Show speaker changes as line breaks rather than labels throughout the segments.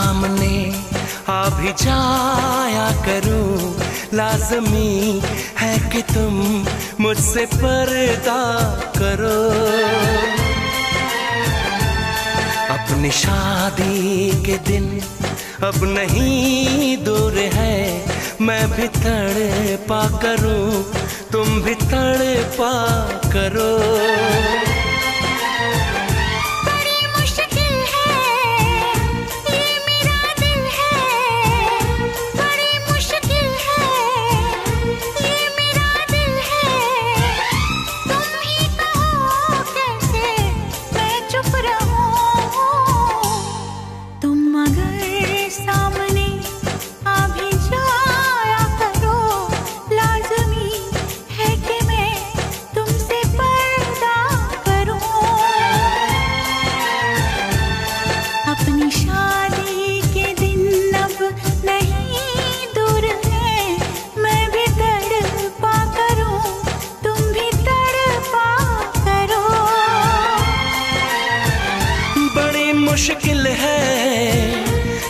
सामने आ भी जाया करूं, लाज़मी है कि तुम मुझसे पर्दा करो। अपनी शादी के दिन अब नहीं दूर है, मैं भी तड़पा करूं, तुम भी तड़पा करो। मुश्किल है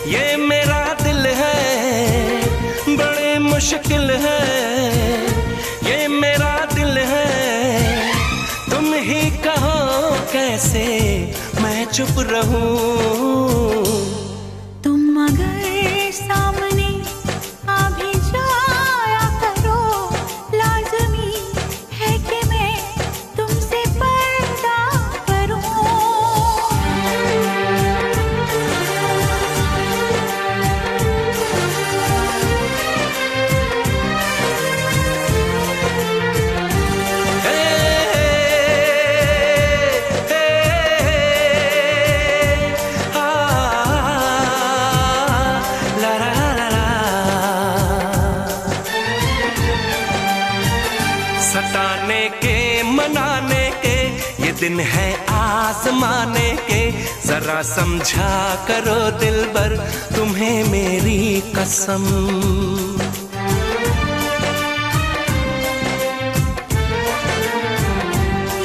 ये मेरा दिल है, बड़ी मुश्किल है ये मेरा दिल है। तुम ही कहो कैसे मैं चुप रहूं।
तुम अगर सामने आ भी जाया करो, लाज़मी है कि मैं तुमसे पर्दा करूं।
सताने के मनाने के ये दिन है आजमाने के, जरा समझा करो दिलबर तुम्हें मेरी कसम।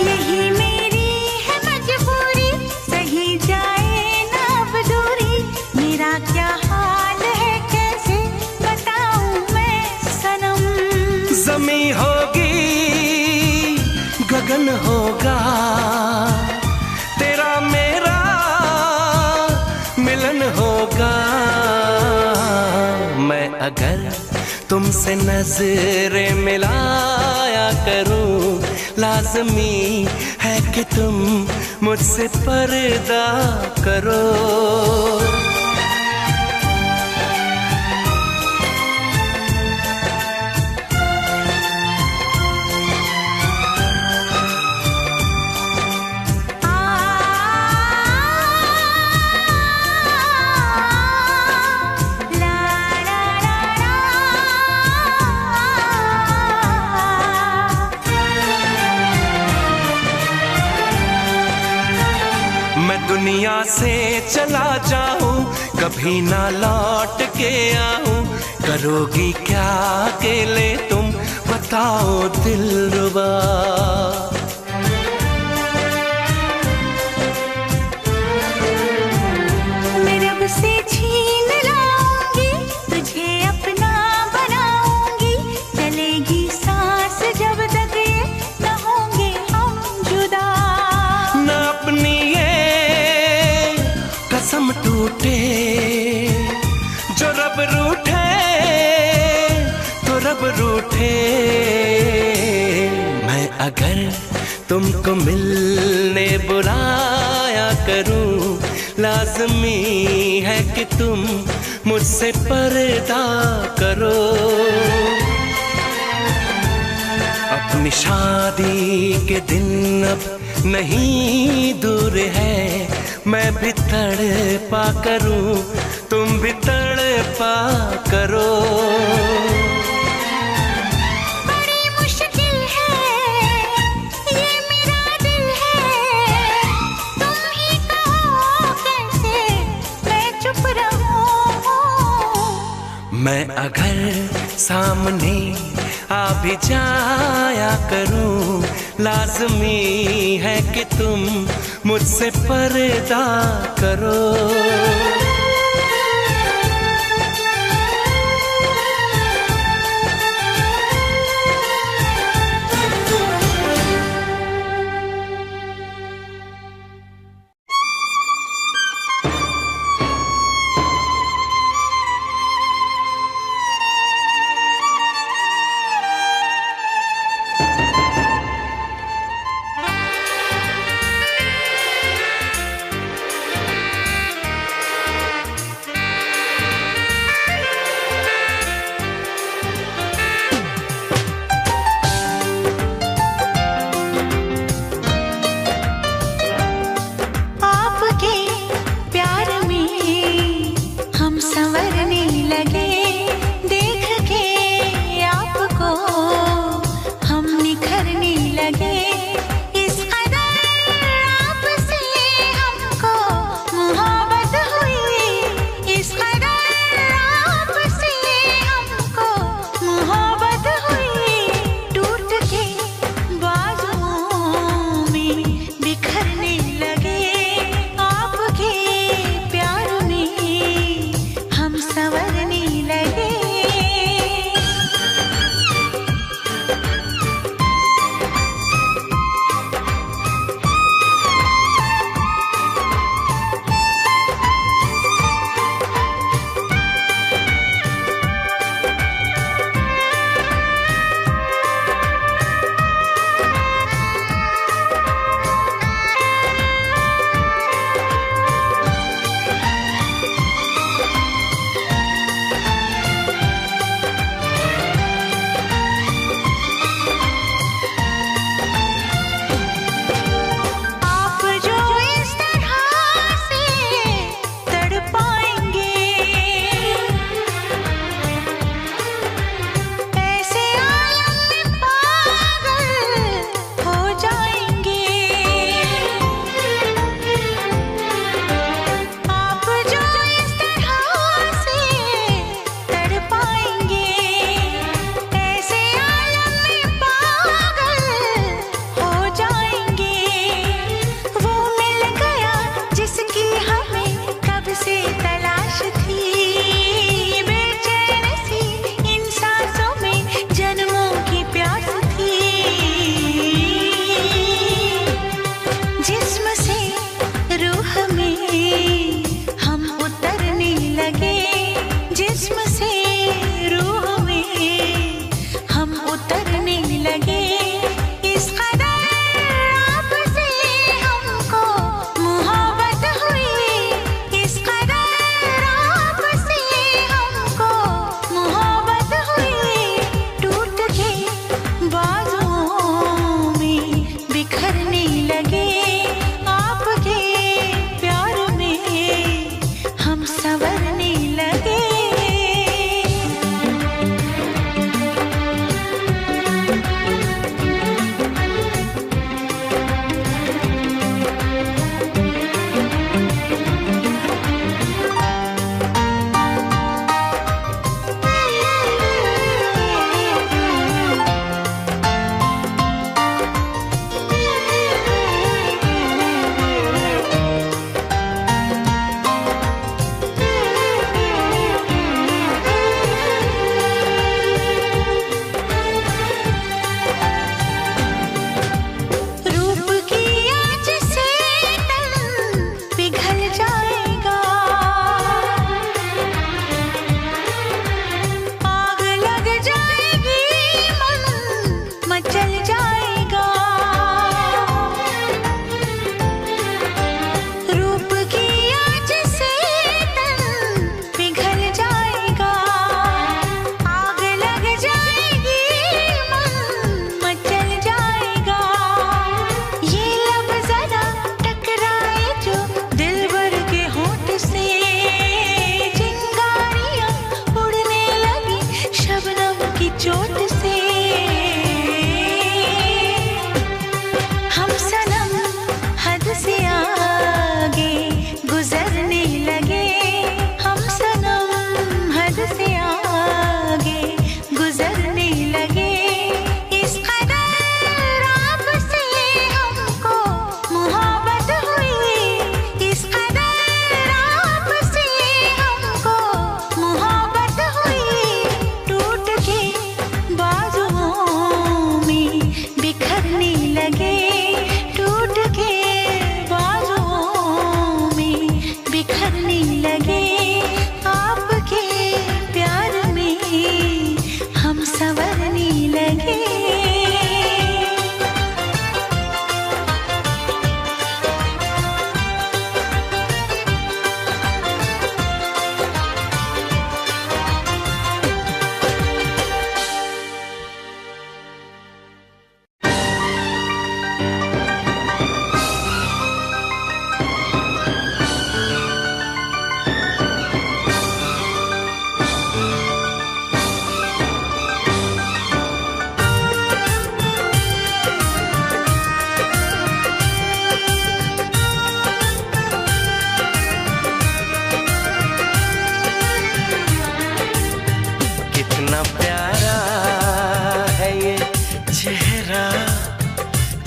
यही मेरी है मजबूरी, सही जाए ना अब दूरी, मेरा क्या हाल है कैसे बताऊं मैं सनम।
ज़मीं होगी गगन होगा, तेरा मेरा मिलन होगा। मैं अगर तुमसे नजरें मिलाया करूं, लाज़मी है कि तुम मुझसे पर्दा करो। मैं दुनिया से चला जाऊं, कभी ना लौट के आऊं, करोगी क्या अकेले तुम बताओ दिलरुबा।
मैं रब से छीन लाऊंगी, तुझे अपना बनाऊंगी, चलेगी सांस जब तक ये न होंगे हम जुदा।
न अपनी कसम टूटे, जो रब रूठे तो रब रूठे। मैं अगर तुमको मिलने बुलाया करूं, लाज़मी है कि तुम मुझसे पर्दा करो। अपनी शादी के दिन अब नहीं दूर है, मैं भी तड़पा करूं, तुम भी तड़पा करो।
बड़ी मुश्किल है ये मेरा दिल है, तुम ही कहो कैसे मैं चुप रहूं।
मैं अगर सामने आ भी जाया करूं, लाज़मी है कि तुम मुझसे पर्दा करो।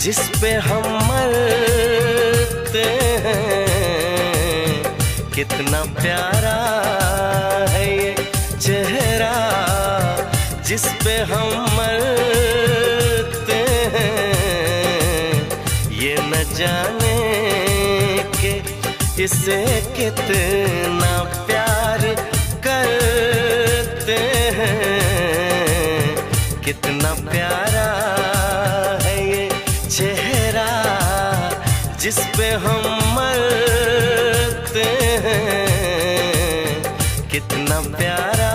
जिस पे हम मरते हैं। कितना प्यारा है ये चेहरा जिस पे हम मरते हैं। ये न जाने कि इसे कितना प्यार करते हैं। कितना प्यारा है ये चेहरा जिस पे हम मरते हैं। कितना प्यारा।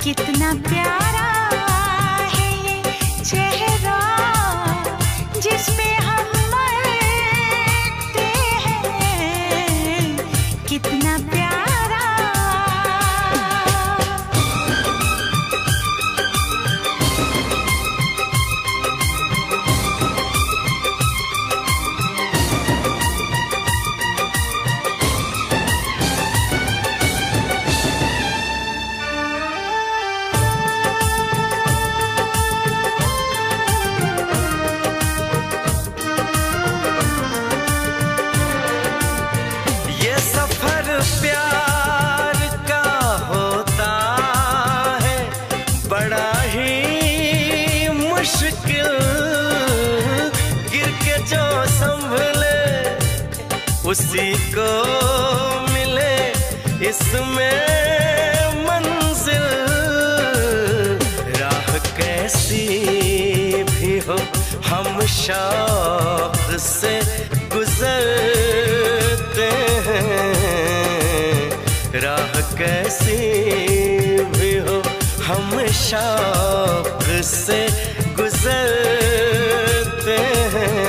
कितना प्यारा है ये चेहरा जिस पे हम मरते हैं। कितना प्यारा।
प्यार का होता है बड़ा ही मुश्किल। गिर के जो संभले उसी को मिले इसमें मंजिल। राह कैसी भी हो हम शौक से गुजरते हैं। राह कैसी भी हो हम शौक से गुजरते हैं।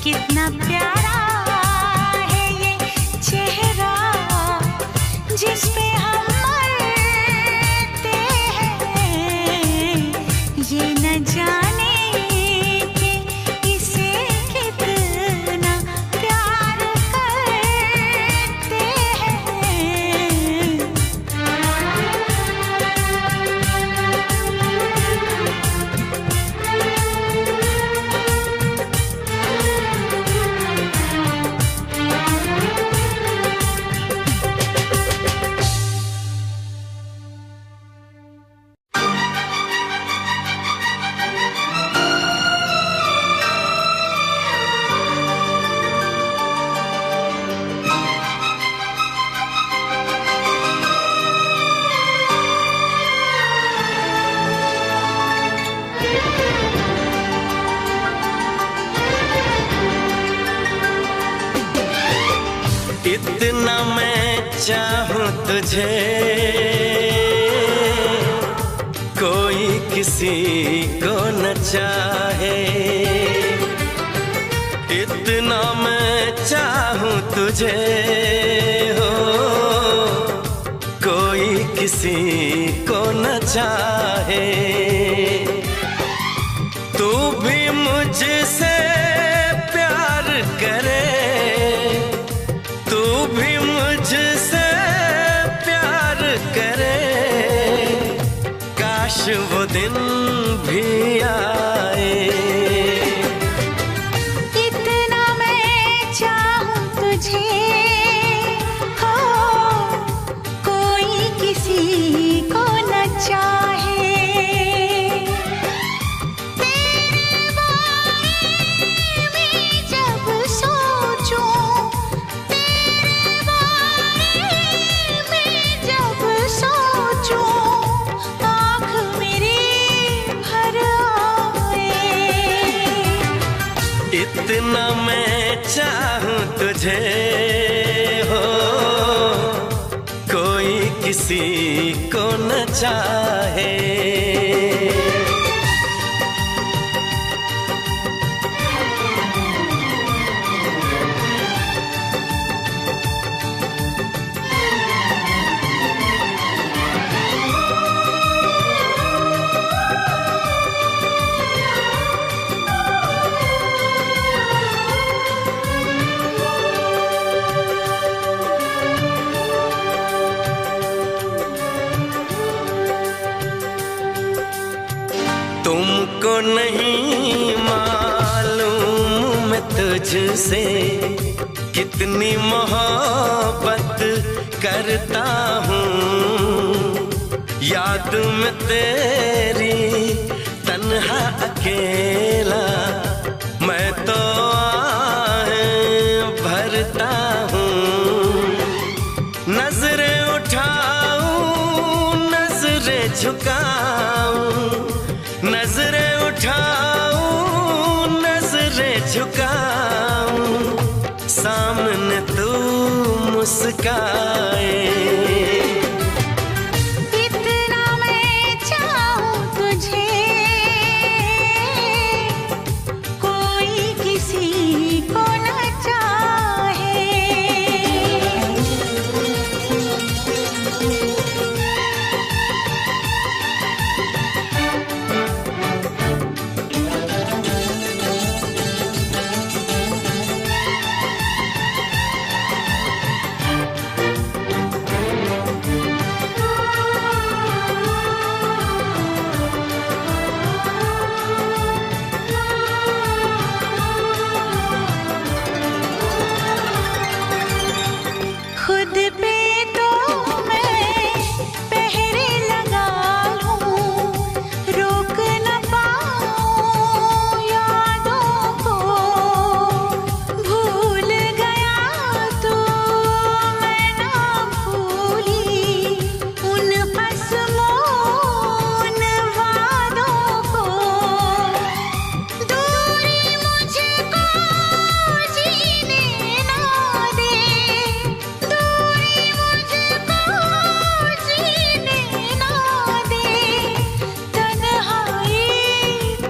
कितना प्यारा है ये चेहरा जिस पे हम मरते हैं। ये न जाने कि इसे कितना प्यार करते हैं।
इतना मैं चाहूं तुझे कोई किसी को न चाहे। इतना मैं चाहूं तुझे हो कोई किसी को न चाहे। तू भी मुझसे प्यार करे तू भी मुझसे प्यार करे। काश वो दिन भी आए।
इतना मैं चाहूं तुझे हो कोई किसी को न
कितना मैं चाहूं तुझे हो, कोई किसी को न चाहे। तुमको नहीं मालूम मैं तुझसे कितनी मोहब्बत करता हूँ। याद में तेरी तन्हा अकेला मैं तो आहें भरता हूँ। नजरें उठाऊं नजरें झुकाऊं, नजरें उठाऊं नजरें झुकाऊं, सामने तू मुस्काए।
इतना मैं चाहूं तुझे, कोई किसी को न चाहे। खुद पे तो मैं पहरे लगा लूं, रोक न पाऊं यादों को। भूल गया तो मैं ना भूली उन कसमों उन वादों को। दूरी मुझको जीने ना दे, दूरी मुझको जीने ना दे, तन्हाई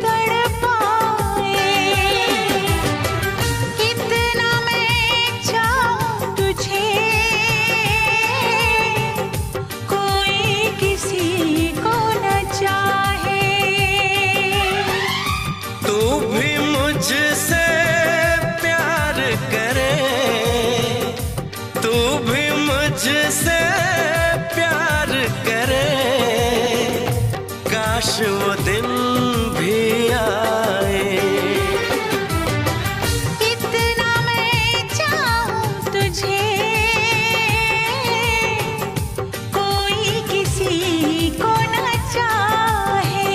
तड़पाए। इतना मैं चाहूं तुझे, कोई किसी को न चाहे।
तू भी मुझसे प्यार करे, तू भी मुझसे प्यार करे, काश वो दिन भी आए।
इतना मैं चाहूं तुझे, कोई किसी को न चाहे।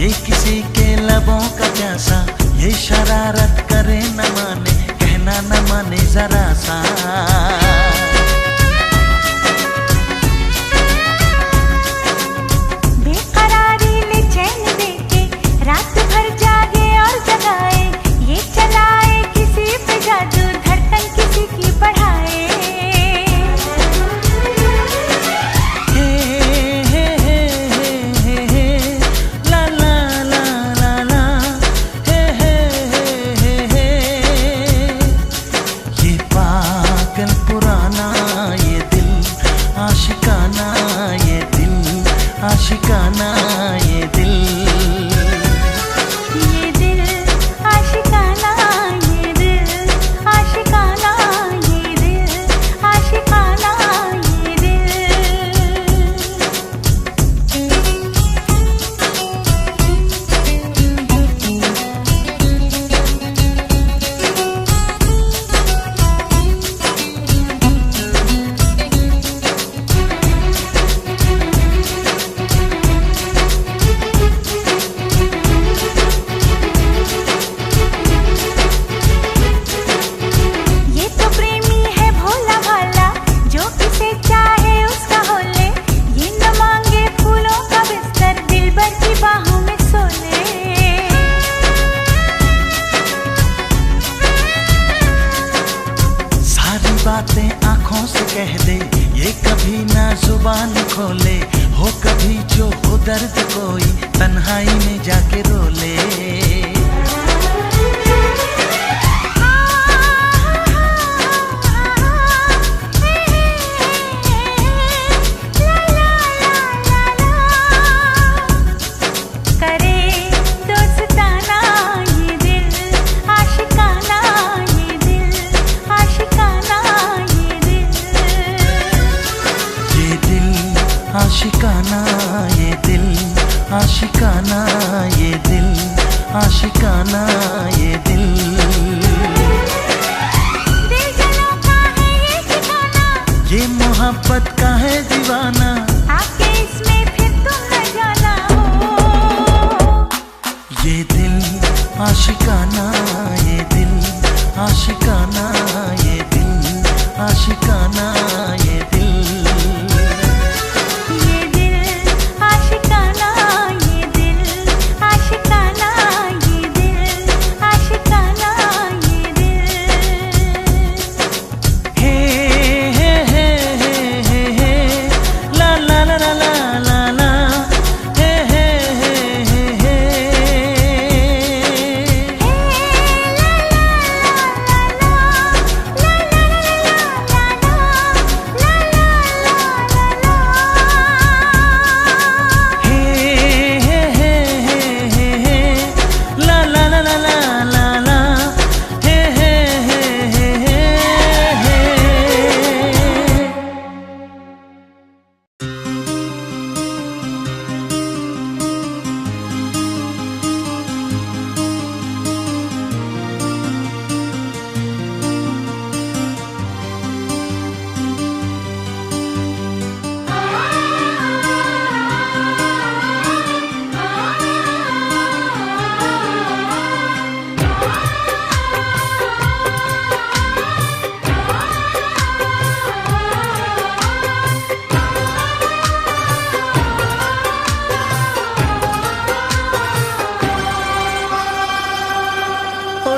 ये किसी के लबों का प्यासा, ये शरारत करे न माने, कहना न माने जरा सा।
बेकरारी ले चैन देके रात भर जागे और जगाए, ये चलाए किसी पे जादू, धड़कन किसी की बढ़ाए।
आशिकाना ये दिल,
ये दिल आशिकाना, ये दिल आशिकाना, ये दिल आशिकाना, ये दिल।
बातें आंखों से कह दे, ये कभी ना जुबान खोले, हो कभी जो हो दर्द कोई तन्हाई में जाके रो ले। आशिकाना ये दिल, आशिकाना ये दिल, आशिकाना ये दिल।
दिलजनों का है ये ठिकाना,
ये मोहब्बत का है दीवाना,
आके इसमें फिर तुम न जाना हो।
ये दिल आशिकाना ये दिल, आशिकाना ये दिल, आशिकाना ये दिल।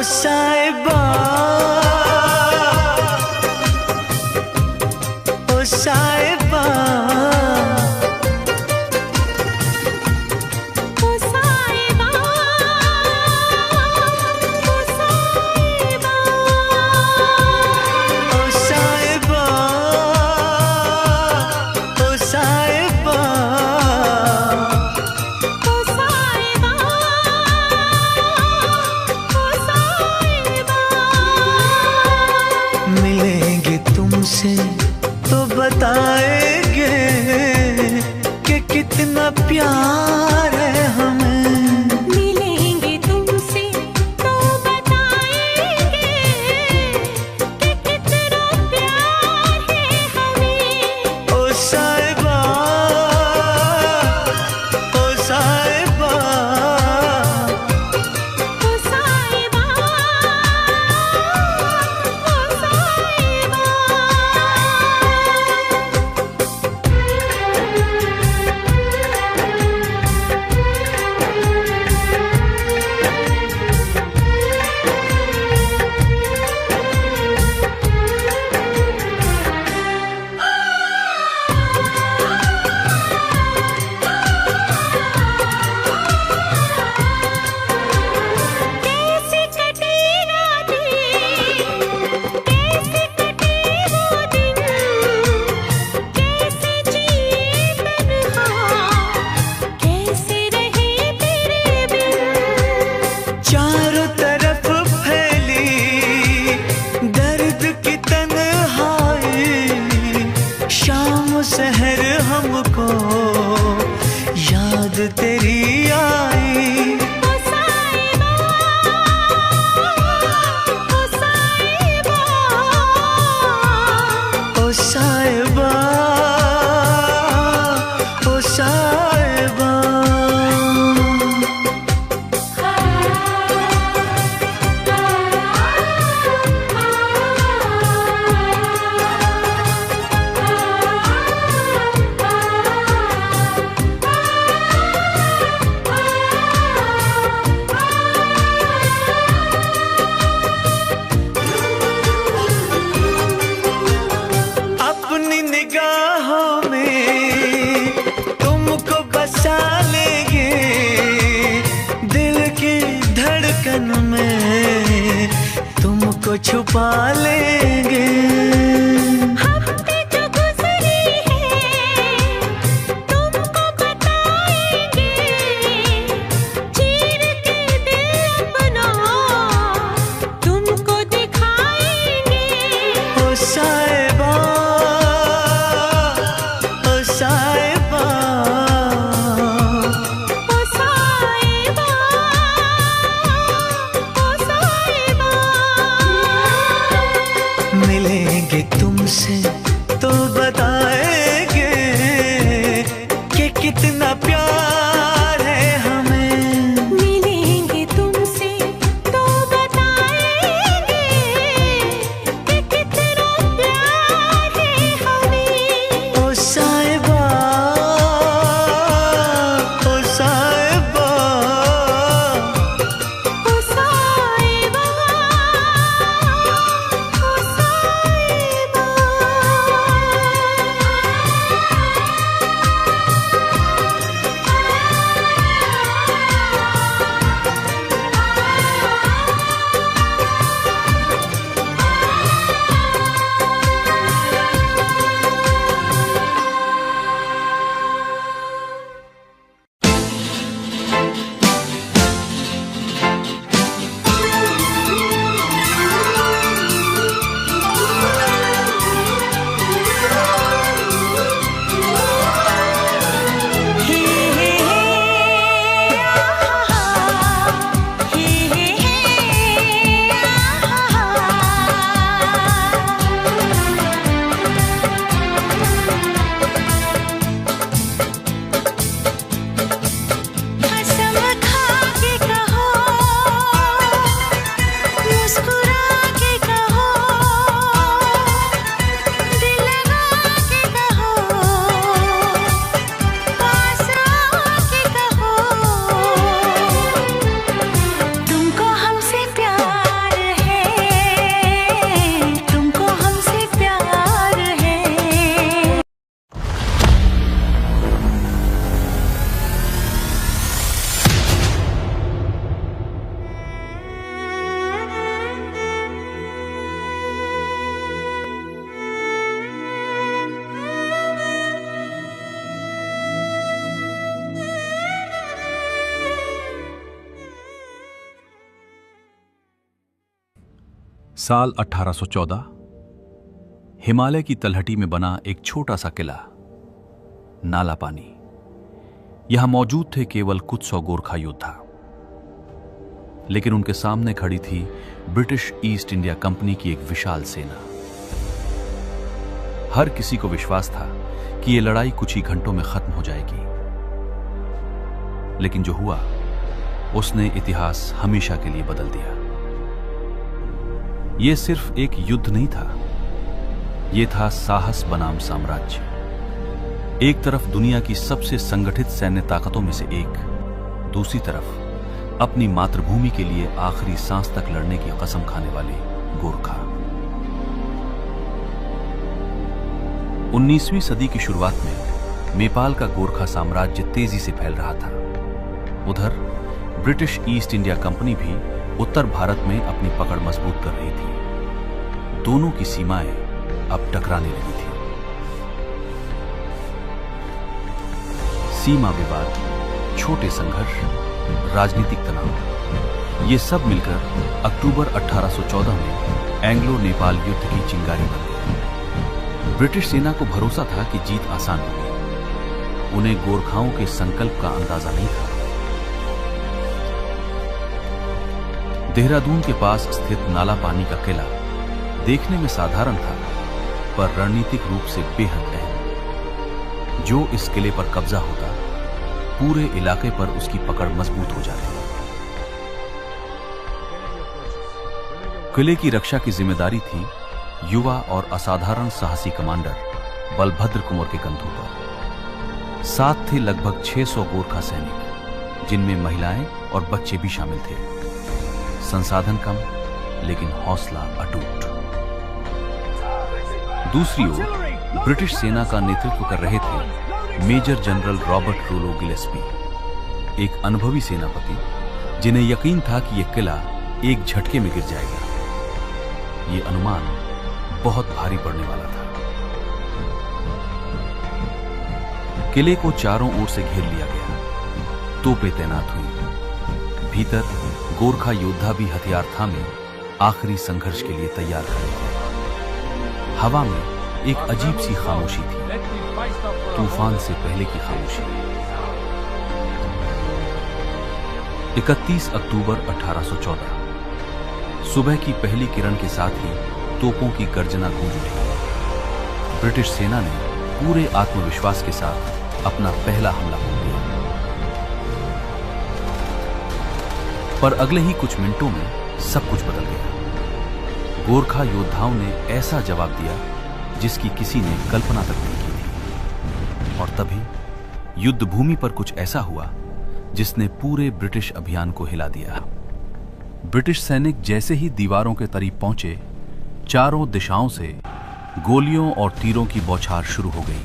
साहिबा ओ साहिबा
ओ साहिबा ओ साहिबा
ओ साहिबा ओ साहिबा
ओ साहिबा ओ साहिबा।
मिलेंगे तुमसे तो बताएंगे कि कितना प्यार है हमें।
मिलेंगे तुमसे तो बताएंगे कि कितना प्यार है हमें।
ओ साहिबा ओ साहिबा को छुपा लेंगे।
हफ्ते जो गुजरी है तुमको बताएंगे, चीर के दिल अपना तुमको दिखाएंगे।
ओ साहिबा, ओ साहिबा,
ओ साहिबा, ओ साहिबा।
मिलेंगे तुमसे तो बताएंगे कि कितना प्यार है हमें।
मिलेंगे तुमसे तो बताएंगे कि कितना प्यार है हमें।
ओ साहिबा, ओ साहिबा,
ओ साहिबा, ओ साहिबा। कसम खा के कहो, मुस्कुरा के कहो, दिल लगा के कहो, पास आके कहो, तुमको हमसे प्यार है, तुमको हमसे प्यार है।
साल 1814 हिमालय की तलहटी में बना एक छोटा सा किला नाला पानी। यहां मौजूद थे केवल कुछ 100 गोरखा योद्धा, लेकिन उनके सामने खड़ी थी ब्रिटिश ईस्ट इंडिया कंपनी की एक विशाल सेना। हर किसी को विश्वास था कि यह लड़ाई कुछ ही घंटों में खत्म हो जाएगी, लेकिन जो हुआ उसने इतिहास हमेशा के लिए बदल दिया। यह सिर्फ एक युद्ध नहीं था, यह था साहस बनाम साम्राज्य। एक तरफ दुनिया की सबसे संगठित सैन्य ताकतों में से एक, दूसरी तरफ अपनी मातृभूमि के लिए आखिरी सांस तक लड़ने की कसम खाने वाले गोरखा। 19वीं सदी की शुरुआत में नेपाल का गोरखा साम्राज्य तेजी से फैल रहा था। उधर ब्रिटिश ईस्ट इंडिया कंपनी भी उत्तर भारत में अपनी पकड़ मजबूत कर रही थी। दोनों की सीमाएं अब टकराने लगी थी। सीमा विवाद, छोटे संघर्ष, राजनीतिक तनाव, ये सब मिलकर अक्टूबर 1814 में एंग्लो नेपाल युद्ध की चिंगारी बन गई। ब्रिटिश सेना को भरोसा था कि जीत आसान होगी। उन्हें गोरखाओं के संकल्प का अंदाजा नहीं था। देहरादून के पास स्थित नाला पानी का किला देखने में साधारण था, पर रणनीतिक रूप से बेहद अहम। जो इस किले पर कब्जा होता, पूरे इलाके पर उसकी पकड़ मजबूत हो जाती। किले की रक्षा की जिम्मेदारी थी युवा और असाधारण साहसी कमांडर बलभद्र कुंवर के कंधों पर। साथ थे लगभग 600 गोरखा सैनिक, जिनमें महिलाएं और बच्चे भी शामिल थे। संसाधन कम, लेकिन हौसला अटूट। दूसरी ओर ब्रिटिश सेना का नेतृत्व कर रहे थे मेजर जनरल रॉबर्ट रोलो गिलेस्पी, एक अनुभवी सेनापति जिन्हें यकीन था कि यह किला एक झटके में गिर जाएगा। ये अनुमान बहुत भारी पड़ने वाला था। किले को चारों ओर से घेर लिया गया, तोपें तैनात हुई। भीतर गोरखा योद्धा भी हथियार थामे आखिरी संघर्ष के लिए तैयार खड़े थे। हवा में एक अजीब सी खामोशी थी, तूफान से पहले की खामोशी। 31 अक्टूबर 1814 सुबह की पहली किरण के साथ ही तोपों की गर्जना गूंज उठी। ब्रिटिश सेना ने पूरे आत्मविश्वास के साथ अपना पहला हमला कर दिया। पर अगले ही कुछ मिनटों में सब कुछ बदल गया। गोरखा योद्धाओं ने ऐसा जवाब दिया जिसकी किसी ने कल्पना तक नहीं की थी। और तभी युद्ध भूमि पर कुछ ऐसा हुआ जिसने पूरे ब्रिटिश अभियान को हिला दिया। ब्रिटिश सैनिक जैसे ही दीवारों के करीब पहुंचे, चारों दिशाओं से गोलियों और तीरों की बौछार शुरू हो गई।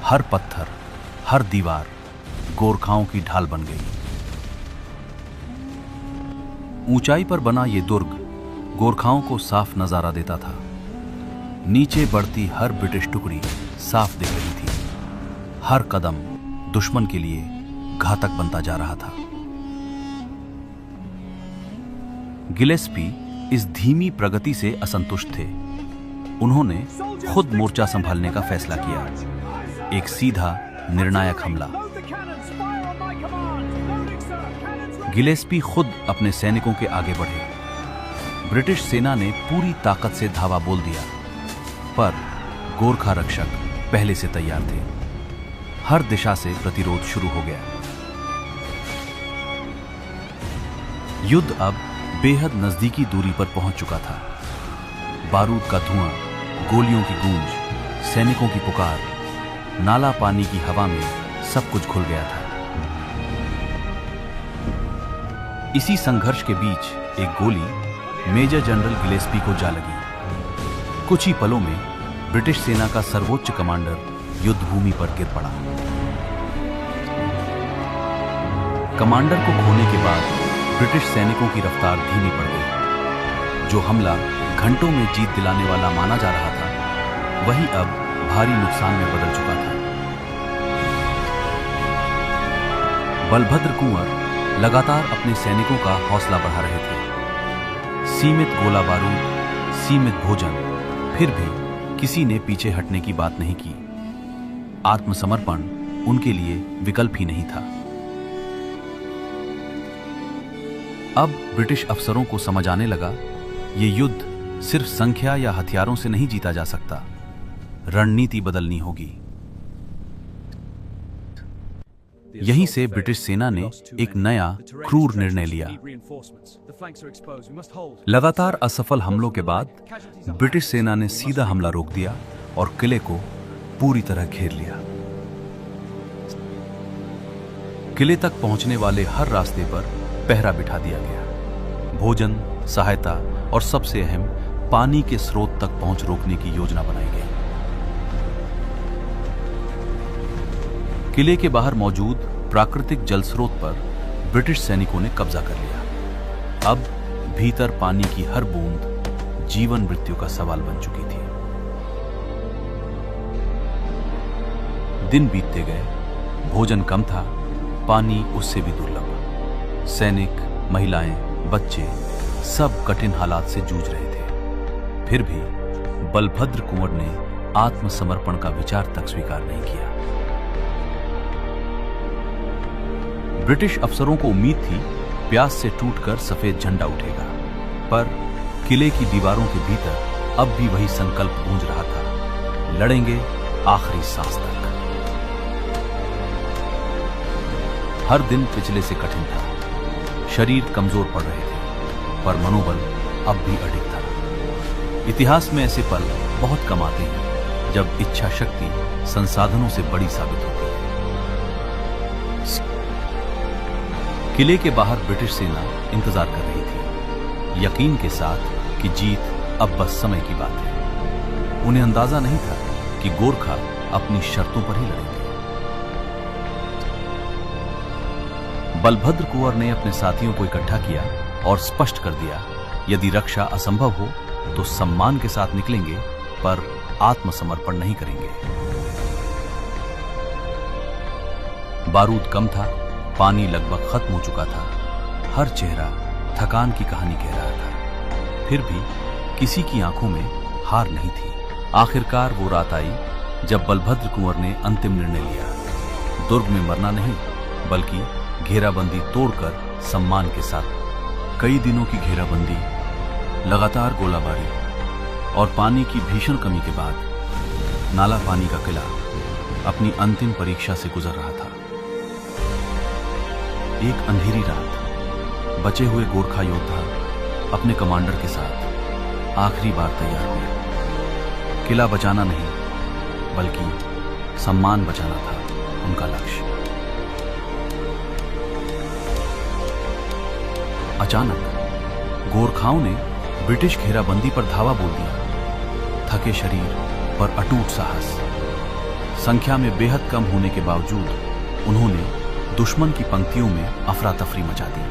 हर पत्थर, हर दीवार गोरखाओं की ढाल बन गई। ऊंचाई पर बना ये दुर्ग गोरखाओं को साफ नजारा देता था। नीचे बढ़ती हर ब्रिटिश टुकड़ी साफ दिख रही थी। हर कदम दुश्मन के लिए घातक बनता जा रहा था। गिलेस्पी इस धीमी प्रगति से असंतुष्ट थे। उन्होंने खुद मोर्चा संभालने का फैसला किया। एक सीधा निर्णायक हमला। गिलेस्पी खुद अपने सैनिकों के आगे बढ़े। ब्रिटिश सेना ने पूरी ताकत से धावा बोल दिया, पर गोरखा रक्षक पहले से तैयार थे। हर दिशा से प्रतिरोध शुरू हो गया। युद्ध अब बेहद नजदीकी दूरी पर पहुंच चुका था। बारूद का धुआं, गोलियों की गूंज, सैनिकों की पुकार, नाला पानी की हवा में सब कुछ घुल गया था। इसी संघर्ष के बीच एक गोली मेजर जनरल गिलेस्पी को जा लगी। कुछ ही पलों में ब्रिटिश सेना का सर्वोच्च कमांडर युद्ध भूमि पर गिर पड़ा। कमांडर को खोने के बाद ब्रिटिश सैनिकों की रफ्तार धीमी पड़ गई। जो हमला घंटों में जीत दिलाने वाला माना जा रहा था, वही अब भारी नुकसान में बदल चुका था। बलभद्र कुंवर लगातार अपने सैनिकों का हौसला बढ़ा रहे थे। सीमित गोला बारूद, सीमित भोजन, फिर भी किसी ने पीछे हटने की बात नहीं की। आत्मसमर्पण उनके लिए विकल्प ही नहीं था। अब ब्रिटिश अफसरों को समझ आने लगा, ये युद्ध सिर्फ संख्या या हथियारों से नहीं जीता जा सकता, रणनीति बदलनी होगी। यहीं से ब्रिटिश सेना ने एक नया क्रूर निर्णय लिया। लगातार असफल हमलों के बाद ब्रिटिश सेना ने सीधा हमला रोक दिया और किले को पूरी तरह घेर लिया। किले तक पहुंचने वाले हर रास्ते पर पहरा बिठा दिया गया। भोजन, सहायता और सबसे अहम पानी के स्रोत तक पहुंच रोकने की योजना बनाई गई। किले के बाहर मौजूद प्राकृतिक जल स्रोत पर ब्रिटिश सैनिकों ने कब्जा कर लिया। अब भीतर पानी की हर बूंद जीवन मृत्यु का सवाल बन चुकी थी। दिन बीतते गए, भोजन कम था, पानी उससे भी दुर्लभ। सैनिक, महिलाएं, बच्चे सब कठिन हालात से जूझ रहे थे। फिर भी बलभद्र कुंवर ने आत्मसमर्पण का विचार तक स्वीकार नहीं किया। ब्रिटिश अफसरों को उम्मीद थी प्यास से टूटकर सफेद झंडा उठेगा, पर किले की दीवारों के भीतर अब भी वही संकल्प गूंज रहा था, लड़ेंगे आखिरी सांस तक। हर दिन पिछले से कठिन था। शरीर कमजोर पड़ रहे थे, पर मनोबल अब भी अडिग था। इतिहास में ऐसे पल बहुत कम आते हैं जब इच्छा शक्ति संसाधनों से बड़ी साबित होती है। किले के बाहर ब्रिटिश सेना इंतजार कर रही थी, यकीन के साथ कि जीत अब बस समय की बात है। उन्हें अंदाजा नहीं था कि गोरखा अपनी शर्तों पर ही लड़ेंगे। बलभद्र कुंवर ने अपने साथियों को इकट्ठा किया और स्पष्ट कर दिया, यदि रक्षा असंभव हो तो सम्मान के साथ निकलेंगे, पर आत्मसमर्पण नहीं करेंगे। बारूद कम था, पानी लगभग खत्म हो चुका था, हर चेहरा थकान की कहानी कह रहा था। फिर भी किसी की आंखों में हार नहीं थी। आखिरकार वो रात आई जब बलभद्र कुंवर ने अंतिम निर्णय लिया। दुर्ग में मरना नहीं, बल्कि घेराबंदी तोड़कर सम्मान के साथ। कई दिनों की घेराबंदी, लगातार गोलाबारी और पानी की भीषण कमी के बाद नाला पानी का किला अपनी अंतिम परीक्षा से गुजर रहा था। एक अंधेरी रात बचे हुए गोरखा योद्धा अपने कमांडर के साथ आखिरी बार तैयार हुए। किला बचाना नहीं, बल्कि सम्मान बचाना था उनका लक्ष्य। अचानक गोरखाओं ने ब्रिटिश घेराबंदी पर धावा बोल दिया। थके शरीर पर अटूट साहस, संख्या में बेहद कम होने के बावजूद उन्होंने दुश्मन की पंक्तियों में अफरा तफरी मचा दी।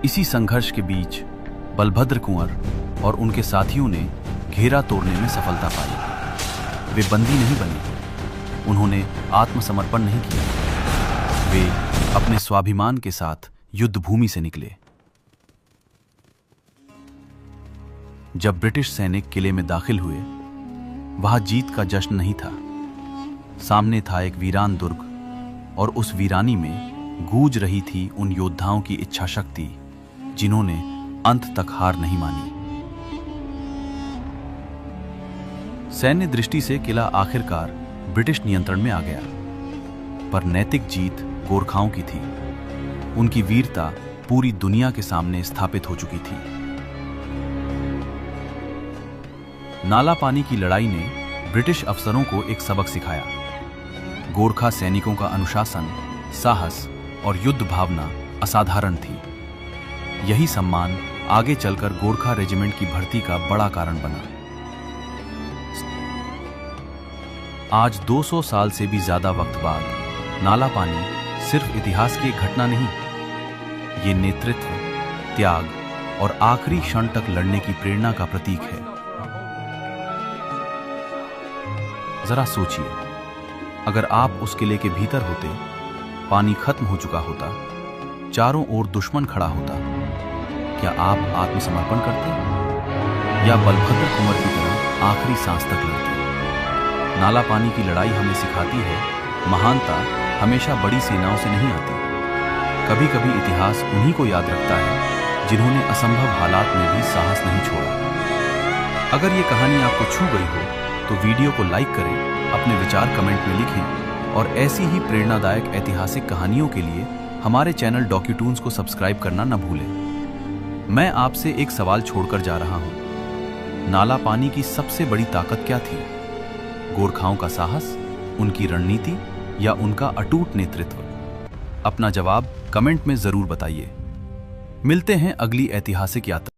इसी संघर्ष के बीच बलभद्र कुंवर और उनके साथियों ने घेरा तोड़ने में सफलता पाई। वे बंदी नहीं बने, उन्होंने आत्मसमर्पण नहीं किया। वे अपने स्वाभिमान के साथ युद्ध भूमि से निकले। जब ब्रिटिश सैनिक किले में दाखिल हुए, वहां जीत का जश्न नहीं था। सामने था एक वीरान दुर्ग, और उस वीरानी में गूंज रही थी उन योद्धाओं की इच्छा शक्ति जिन्होंने अंत तक हार नहीं मानी। सैन्य दृष्टि से किला आखिरकार ब्रिटिश नियंत्रण में आ गया, पर नैतिक जीत गोरखाओं की थी। उनकी वीरता पूरी दुनिया के सामने स्थापित हो चुकी थी। नाला पानी की लड़ाई ने ब्रिटिश अफसरों को एक सबक सिखाया। गोरखा सैनिकों का अनुशासन, साहस और युद्ध भावना असाधारण थी। यही सम्मान आगे चलकर गोरखा रेजिमेंट की भर्ती का बड़ा कारण बना। आज 200 साल से भी ज्यादा वक्त बाद नाला पानी सिर्फ इतिहास की एक घटना नहीं, ये नेतृत्व, त्याग और आखिरी क्षण तक लड़ने की प्रेरणा का प्रतीक है। जरा सोचिए, अगर आप उस किले के भीतर होते, पानी खत्म हो चुका होता, चारों ओर दुश्मन खड़ा होता, क्या आप आत्मसमर्पण करते या बलभद्र कुंवर की तरह आखिरी सांस तक लड़ते? नाला पानी की लड़ाई हमें सिखाती है, महानता हमेशा बड़ी सेनाओं से नहीं आती। कभी कभी इतिहास उन्हीं को याद रखता है जिन्होंने असंभव हालात में भी साहस नहीं छोड़ा। अगर ये कहानी आपको छू गई हो तो वीडियो को लाइक करें, अपने विचार कमेंट में लिखें और ऐसी ही प्रेरणादायक ऐतिहासिक कहानियों के लिए हमारे चैनल डॉक्यूटून्स को सब्सक्राइब करना न भूलें। मैं आपसे एक सवाल छोड़कर जा रहा हूं। नाला पानी की सबसे बड़ी ताकत क्या थी? गोरखाओं का साहस, उनकी रणनीति या उनका अटूट नेतृत्व? अपना जवाब कमेंट में जरूर बताइए। मिलते हैं अगली ऐतिहासिक यात्रा।